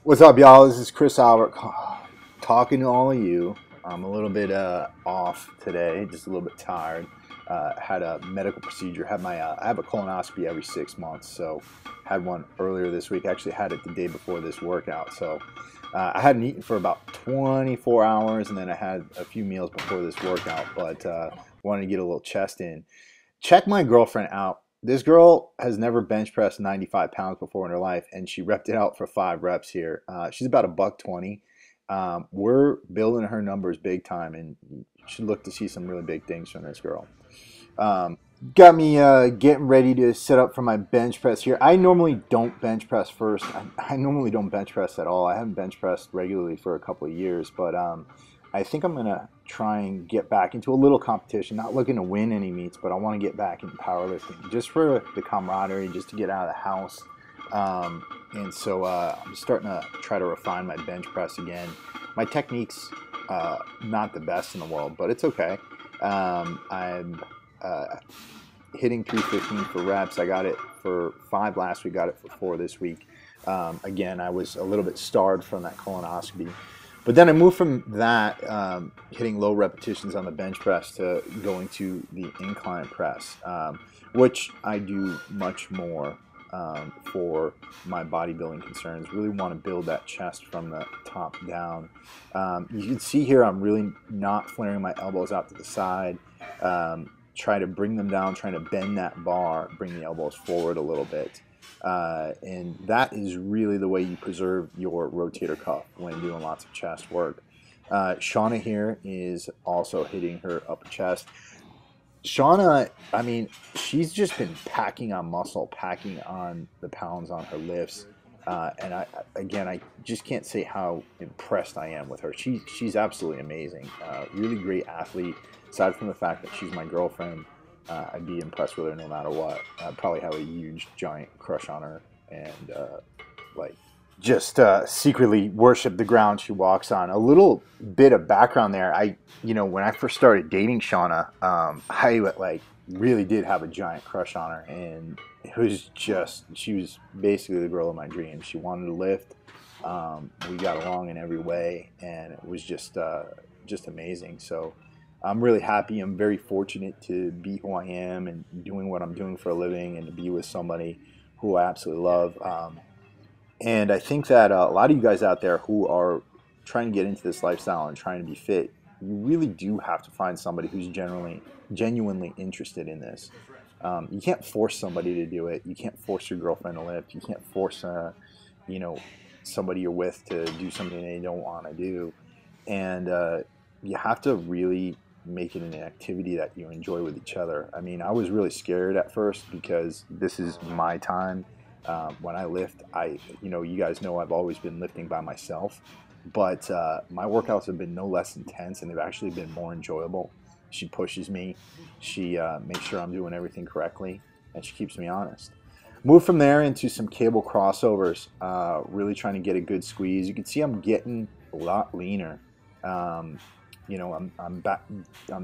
What's up, y'all? This is Chris Albert talking to all of you. I'm a little bit off today, just a little bit tired. Had a medical procedure. I have a colonoscopy every 6 months, so had one earlier this week. Actually, had it the day before this workout. So I hadn't eaten for about 24 hours, and then I had a few meals before this workout. But wanted to get a little chest in. Check my girlfriend out. This girl has never bench pressed 95 pounds before in her life, and she repped it out for 5 reps here. She's about a buck 20. We're building her numbers big time, and you should look to see some really big things from this girl. Got me getting ready to set up for my bench press here. I normally don't bench press first. I normally don't bench press at all. I haven't bench pressed regularly for a couple of years, but I think I'm going to try and get back into a little competition. Not looking to win any meets, but I want to get back into powerlifting just for the camaraderie, just to get out of the house. And so I'm starting to try to refine my bench press again. My technique's not the best in the world, but it's okay. I'm hitting 315 for reps. I got it for 5 last week, got it for 4 this week. Again, I was a little bit starved from that colonoscopy. But then I moved from that, hitting low repetitions on the bench press, to going to the incline press, which I do much more for my bodybuilding concerns. Really want to build that chest from the top down. You can see here I'm really not flaring my elbows out to the side. Try to bring them down, trying to bend that bar, bring the elbows forward a little bit. And that is really the way you preserve your rotator cuff when doing lots of chest work. Shauna here is also hitting her upper chest. Shauna, I mean, she's just been packing on muscle, packing on the pounds on her lifts. And I just can't say how impressed I am with her. She's absolutely amazing. Really great athlete. Aside from the fact that she's my girlfriend, I'd be impressed with her no matter what. I'd probably have a huge, giant crush on her, and just secretly worship the ground she walks on. A little bit of background there. When I first started dating Shauna, I really did have a giant crush on her, and she was basically the girl of my dreams. She wanted to lift. We got along in every way, and it was just amazing. So I'm really happy. I'm very fortunate to be who I am and doing what I'm doing for a living, and to be with somebody who I absolutely love. And I think that a lot of you guys out there who are trying to get into this lifestyle and trying to be fit, you really do have to find somebody who's genuinely interested in this. You can't force somebody to do it. You can't force your girlfriend to lift. You can't force somebody you're with to do something they don't want to do. And you have to really make it an activity that you enjoy with each other. I mean, I was really scared at first because this is my time. When I lift, you guys know I've always been lifting by myself, but my workouts have been no less intense, and they've actually been more enjoyable. She pushes me. She makes sure I'm doing everything correctly, and she keeps me honest. Move from there into some cable crossovers, really trying to get a good squeeze. You can see I'm getting a lot leaner. I'm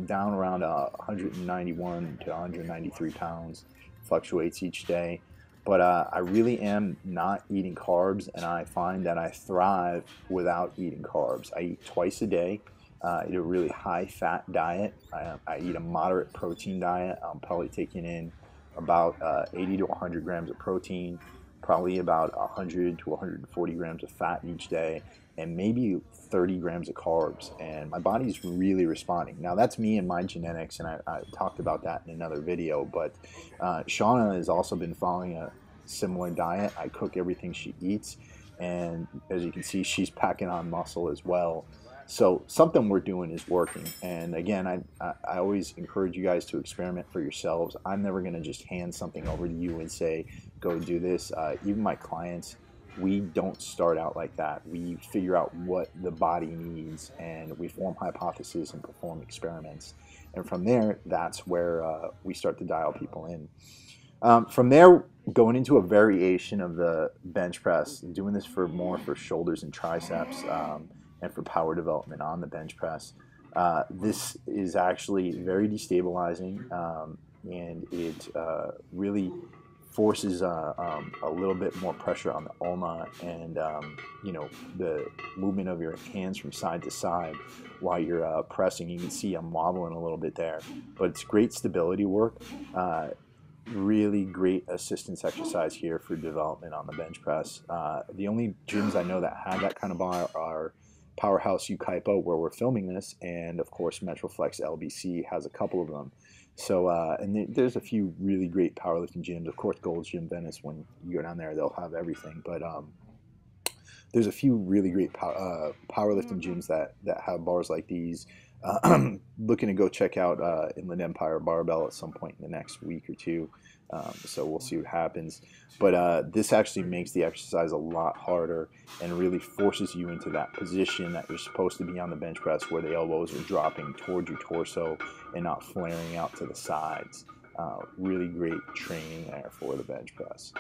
down around 191 to 193 pounds. Fluctuates each day, but I really am not eating carbs, and I find that I thrive without eating carbs. I eat twice a day. I eat a really high fat diet. I eat a moderate protein diet. I'm probably taking in about 80 to 100 grams of protein, probably about 100 to 140 grams of fat each day, and maybe 30 grams of carbs, and my body's really responding. Now, that's me and my genetics, and I talked about that in another video, but Shauna has also been following a similar diet. I cook everything she eats, and as you can see, she's packing on muscle as well. So something we're doing is working. And again, I always encourage you guys to experiment for yourselves. I'm never going to just hand something over to you and say, go do this. Even my clients, we don't start out like that. We figure out what the body needs, and we form hypotheses and perform experiments. And from there, that's where we start to dial people in. From there, going into a variation of the bench press, doing this more for shoulders and triceps, and for power development on the bench press. This is actually very destabilizing, and it really forces a little bit more pressure on the ulna and you know, the movement of your hands from side to side while you're pressing. You can see I'm wobbling a little bit there, but it's great stability work. Really great assistance exercise here for development on the bench press. The only gyms I know that have that kind of bar are Powerhouse, Yucaipa, where we're filming this, and of course Metroflex LBC has a couple of them. So and there's a few really great powerlifting gyms. Of course, Gold's Gym Venice, when you go down there, they'll have everything. But there's a few really great powerlifting gyms that have bars like these. Looking to go check out Inland Empire Barbell at some point in the next week or two. So we'll see what happens. But this actually makes the exercise a lot harder and really forces you into that position that you're supposed to be on the bench press, where the elbows are dropping towards your torso and not flaring out to the sides. Really great training there for the bench press.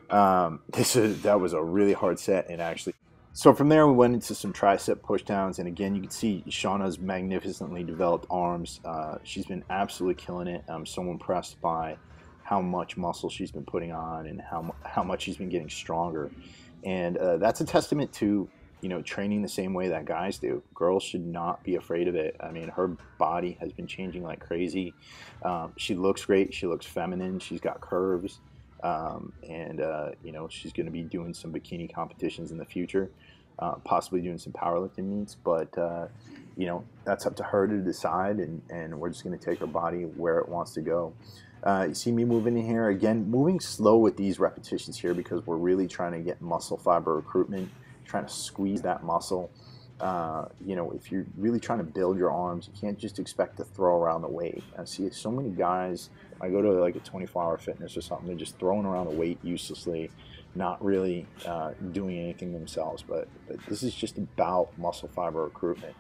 That was a really hard set, and actually, so from there we went into some tricep pushdowns, and again you can see Shauna's magnificently developed arms. She's been absolutely killing it. I'm so impressed by how much muscle she's been putting on and how much she's been getting stronger, and that's a testament to, you know, training the same way that guys do. Girls should not be afraid of it. I mean, her body has been changing like crazy. She looks great. She looks feminine. She's got curves. You know, she's going to be doing some bikini competitions in the future, possibly doing some powerlifting meets, but you know, that's up to her to decide, and we're just going to take her body where it wants to go. You see me moving in here, again, moving slow with these repetitions here, because we're really trying to get muscle fiber recruitment, trying to squeeze that muscle. You know, if you're really trying to build your arms, you can't just expect to throw around the weight. I see so many guys, I go to like a 24-hour fitness or something, they're just throwing around the weight uselessly, not really doing anything themselves. But this is just about muscle fiber recruitment.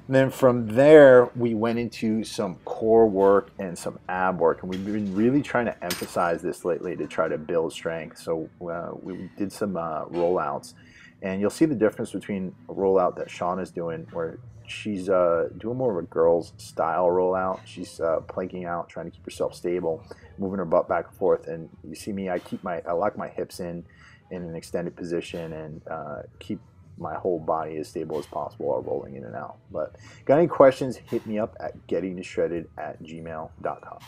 And then from there, we went into some core work and some ab work, and we've been really trying to emphasize this lately to try to build strength. So we did some rollouts, and you'll see the difference between a rollout that Shauna's doing, where she's doing more of a girl's style rollout. She's planking out, trying to keep herself stable, moving her butt back and forth. And you see me, I lock my hips in an extended position, and keep my whole body as stable as possible while rolling in and out. But got any questions, hit me up at gettingshredded@gmail.com.